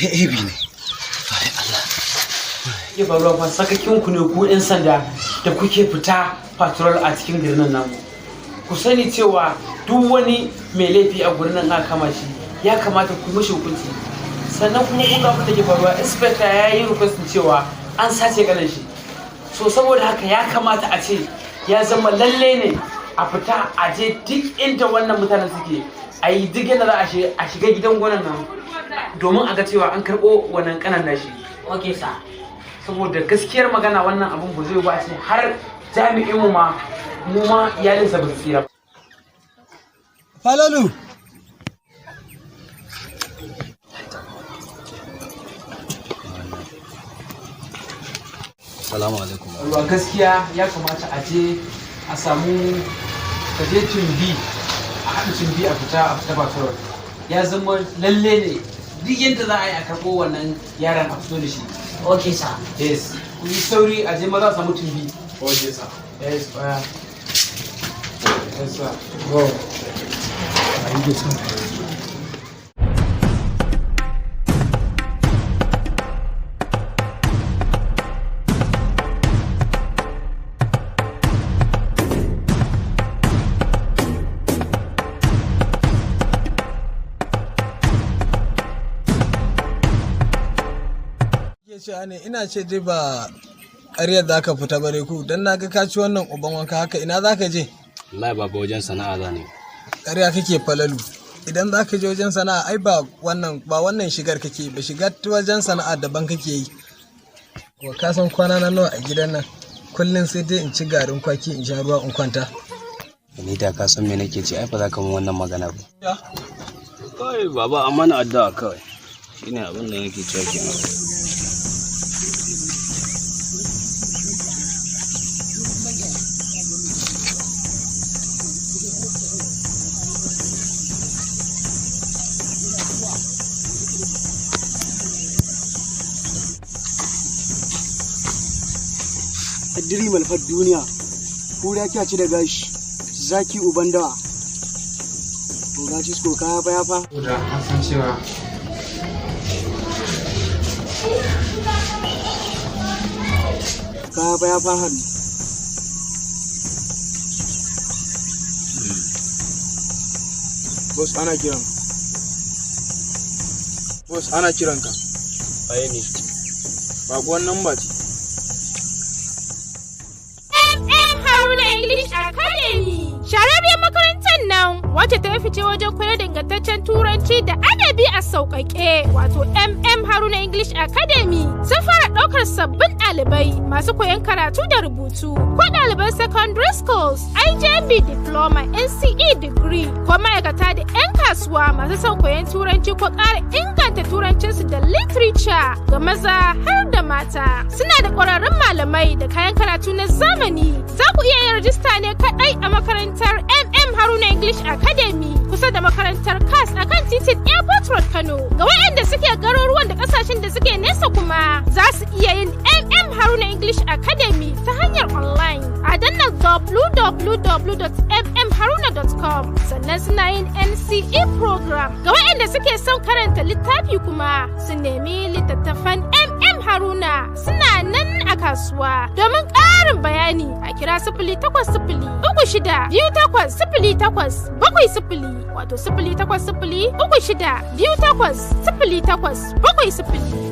Ebi ne. Ai Allah. Ke ba ruwa fa sakakin ku ne ku ɗan sanda da kuke fita patrol a cikin garin nan. Ku sani cewa duk wani mai laifi a gurin nan aka kama shi ya kamata ku mishi hukunci. Sannan kuma kun ga abin da ke faruwa inspector ya yi request cewa an sace kanan shi. So saboda haka ya kamata a ce ya zama lalle ne a fita a je duk inda wannan mutanen suke a yi duk yadda za a shiga gidan gonan nan domin a ga cewa an karɓo wannan kanan nashi. Okay sir. Saboda gaskiyar magana wannan abun ba zai ba ce har jami'in mu ma iyalinsa ba su tsira. Falalu. Assalamu alaikum. Ruwa gaskiya ya kamata a je a samu kaje tumbi a haɗa tumbi a fita patrol. Ya zama lalle ne duk yadda za a yi a karɓo wannan yaran a fito da shi. Okay sir. Yes. Ku yi sauri a je maza a samu tumbi. Okay sir. Yes, yes sir. Go. Are you good? Ina ce dai ba ƙaryar da aka fita bare ku don na ga kaci wannan uban wanka haka ina za ka je? Wallahi baba wajen sana'a za ne. Ƙarya kake Falalu. Idan za ka je wajen sana'a ai ba wannan shigar kake ba, shigar wajen sana'a daban kake yi. Wa ka san kwana na nawa a gidan nan kullum sai dai in ci garin kwaki in sha ruwa in kwanta. Ni da ka san me nake ci ai ba za ka mun wannan magana ba. Kai baba amma na addu'a kawai. Shine abin da nake cewa kenan. Addiri malfar duniya, kura kya ci da gashi, zaki uban dawa. Ko gaci ko kaya fa yafa. Da an san cewa kaya fa yafa hannu. Boss ana kiran. Boss ana kiran ka. Ai ne. Ba kuwan nan ba ce. Shararriyar makarantar nan wacce ta fice wajen koyar da ingantaccen turanci da adabi a sauƙaƙe wato Haruna English Academy sun fara ɗaukar sabbin ɗalibai masu koyon karatu da rubutu ko ɗaliban secondary schools, IJB diploma, NCE degree ko ma'aikata da 'yan kasuwa masu son koyon turanci ko ƙara inganta turancinsu da literature ga maza har da mata. Suna da ƙwararrun malamai da kayan karatu na zamani. Za ku iya yin rajista ne kaɗai a makarantar Haruna English Academy kusa da makarantar CAS a kan titin Airport Road Kano. Ga waɗanda suke garuruwan da ƙasashen da suke nesa kuma za su iya yin Haruna English Academy ta hanyar online a danna www.mmharuna.com. Sannan suna yin NCE program. Ga waɗanda suke son karanta littafi kuma su nemi littattafan Haruna suna nan a kasuwa. Domin ƙarin bayani a kira 0800-3628-08-70 wato 0800-3628-08-70.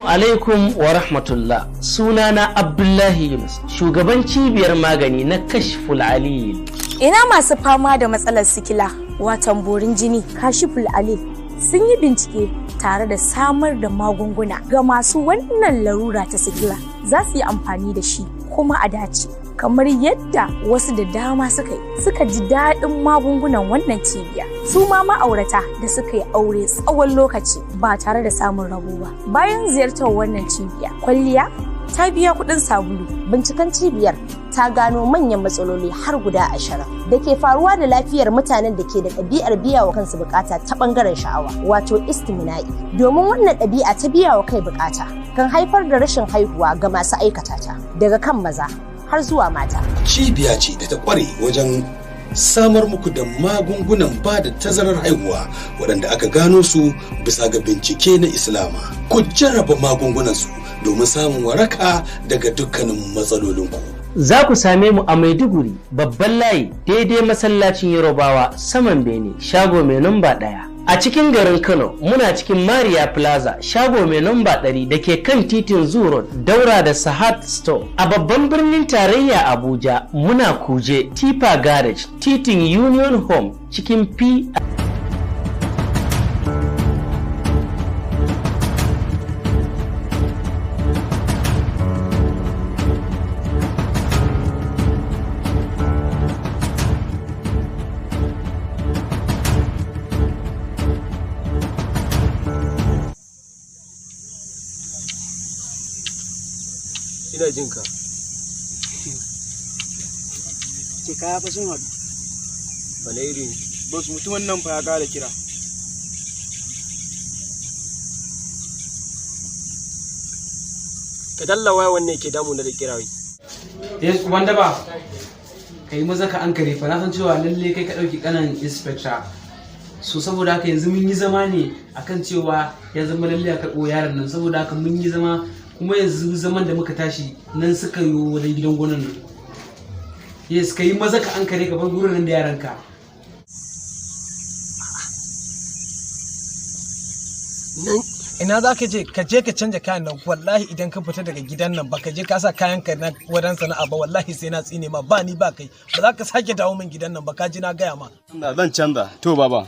Alaikum wa rahmatullah. Sunana Abdullahi Yunus, shugaban cibiyar magani na Kashful Alil. Ina masu fama da matsalar sikila, watan borin jini, Kashful Alil sun yi bincike tare da samar da magunguna ga masu wannan larura ta sikila. Za su yi amfani da shi kuma a dace. Kamar yadda wasu da dama suka ji daɗin magungunan wannan cibiya. Su ma ma'aurata da suka yi aure tsawon lokaci ba tare da samun rabo ba. Bayan ziyartar wannan cibiya, kwalliya ta biya kuɗin sabulu. Binciken cibiyar ta gano manyan matsaloli har guda 20 da ke faruwa da lafiyar mutanen da ke da ɗabi'ar biya wa kansu bukata ta ɓangaren sha'awa, wato istimina'i. Domin wannan ɗabi'a ta biya wa kai bukata kan haifar da rashin haihuwa ga masu aikata ta, daga kan maza har zuwa mata. Cibiya ce da ta kware wajen samar muku da magungunan ba da tazarar haihuwa waɗanda aka gano su bisa ga bincike na Islama. Ku jarraba magungunan su domin samun waraka daga dukkanin matsalolinku. Za ku same mu a Maiduguri, babban layi daidai masallacin Yarobawa saman Bene, shago mai namba 1. A cikin garin Kano muna cikin Maria Plaza, shago mai namba 100 da ke kan titin Zoo Road, daura da Sahat Store. A babban birnin tarayya Abuja muna Kuje, Tipa Garage, titin Union Home cikin P. Ina jin ka. Ke kaya fa sun haɗu. Wane iri ne? Bos mutumin nan fa ya ƙara kira. Ka dalla waya wanne ke damu na da kirawai. Yes, wanda ba. Kai maza ka an kare fa na san cewa lalle kai ka dauki kanan inspector. So saboda haka yanzu mun yi zama ne akan cewa ya zama lalle a karɓo yaron nan saboda haka mun yi zama kuma yanzu zaman da muka tashi nan suka yi wajen gidan gonan nan. Yes, ka yi maza ka an kare gaban gurin nan da yaranka. Ina za ka je ka canja kayan nan wallahi idan ka fita daga gidan nan baka je ka sa kayan ka na wadan sana'a ba wallahi sai na tsine ma ba ni ba kai ba za ka sake dawo min gidan nan ba ka ji na gaya ma. Zan canza to baba.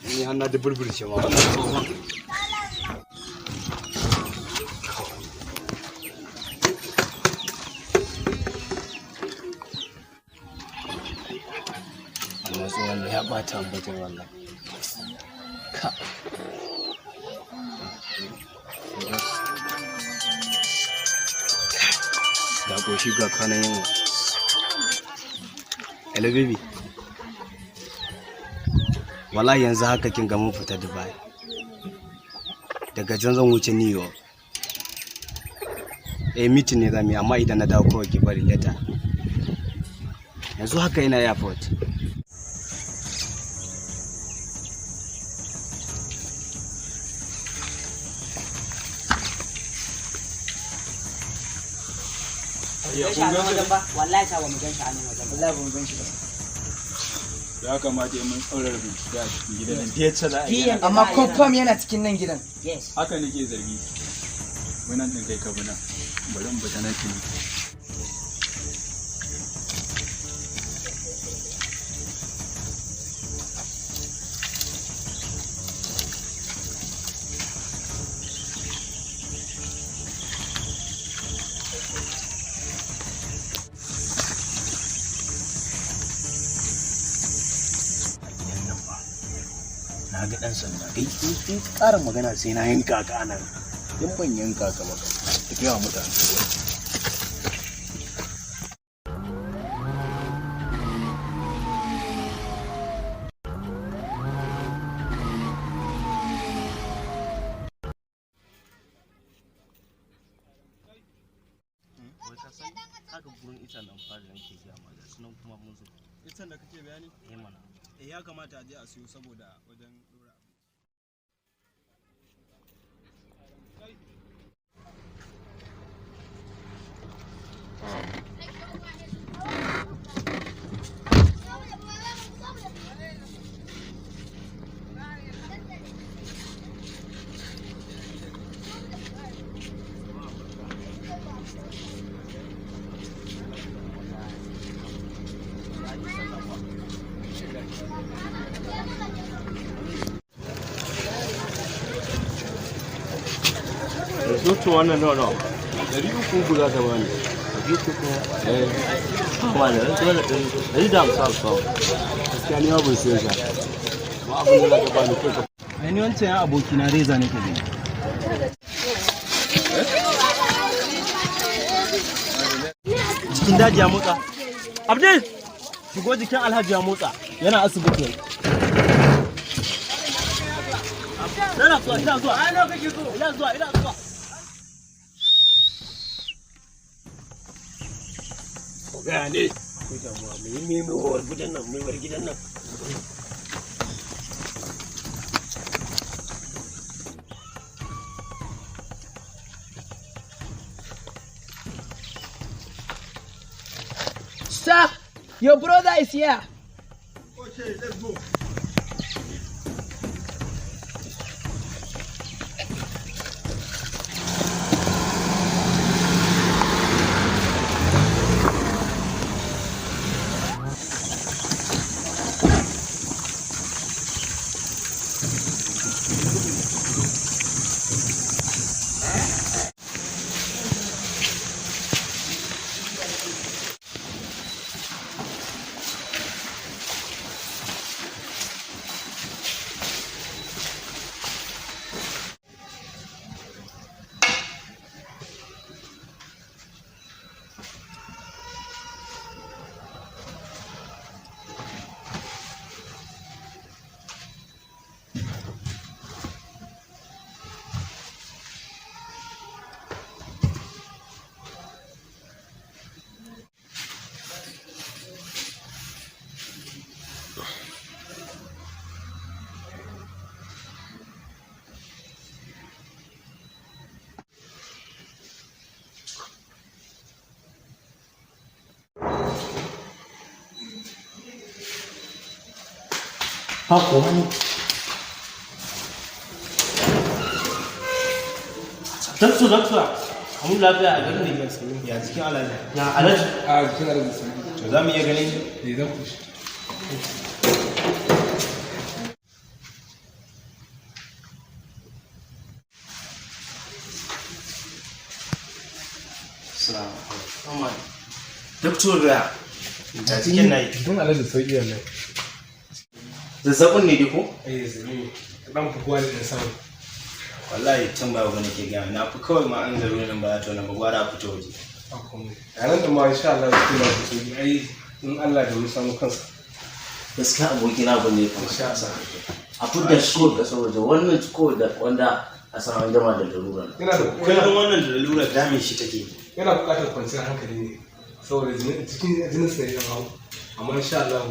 Ni har na da burburce ma wannan. Wannan ya bata ambatar wannan. Ga goshi ga kanan yawa. Hello baby. Wallahi yanzu haka kin ga mun fita Dubai. Daga can zan wuce New York. Meeting ne zamu yi amma idan na dawo kawai ki bari later. Yanzu haka ina airport. Wallahi ta ba mu gan shi a nan wajen. Wallahi ba mu gan shi ba. Ya kamata ya mun tsaurara bincike a cikin gidan nan. Da yace za a yi. Amma confirm yana cikin nan gidan. Yes. Haka nake zargi. Wannan din kai ka bi nan. Bari mu bata nan tuni. Na ga ɗan sanda kai in ƙara magana sai na yanka ka nan in ban yanka ka ba ka gaya mutane. Haka gurin ita nan fara yanke gaya ma da sunan kuma mun zo. Itan da kake bayani? Mana. Ya kamata a je a siyo saboda wajen dora. Zuci wannan nawa 300 za ta bani. 300 kuma da dole ɗari da hamsin kawo. Gaskiya ni ma ban siya shi. Ba abin da za ka bani kai ka. Ai ni wancan ya aboki na reza nake gani. Jikin daji ya motsa. Abdul! Shigo jikin Alhaji ya motsa. Yana asibiti. Ina zuwa. Gaya ne, akwai damuwa mai war gidan nan mai war gidan nan. Sir, your brother is here. Okay, let's go. Hako wani. Dakta, kamun lafiya a garin da ya cikin alaji. Ya alaji? A cikin alaji. To za mu iya ganin? Ne zan kushi. Salamu alaikum. Dakta da ya cikin nayi. Don alaji sauki wannan. Zazzabin ne dai ko? Zazzabi. Dan fukuwa ne da samu. Wallahi can ba wani ke gaya na fi kawai ma an zaro nan ba ta wannan ba gwara fito waje. A nan da ma insha Allah su ba su sauki ai in Allah da wani samu kansa. Gaskiya abokina ba ne kan Insha Allah. a fudda shi da saboda wannan ciko da wanda a san an gama da larura. Yana da kullum wannan da lalura damin shi take. Yana buƙatar kwanciyar hankali ne saboda cikin jinin sa ya hau amma insha Allah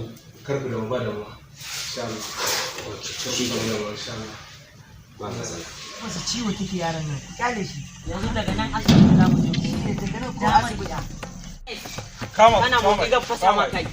karku da ba da mu insha Allah. Shi da mu insha Allah. Ba ka san. Masa ciwo kike yaran nan. Kyale shi. Yanzu daga nan asibiti za mu je. Daga nan ko asibiti. Kama. Kana mu ga fasa ma kai.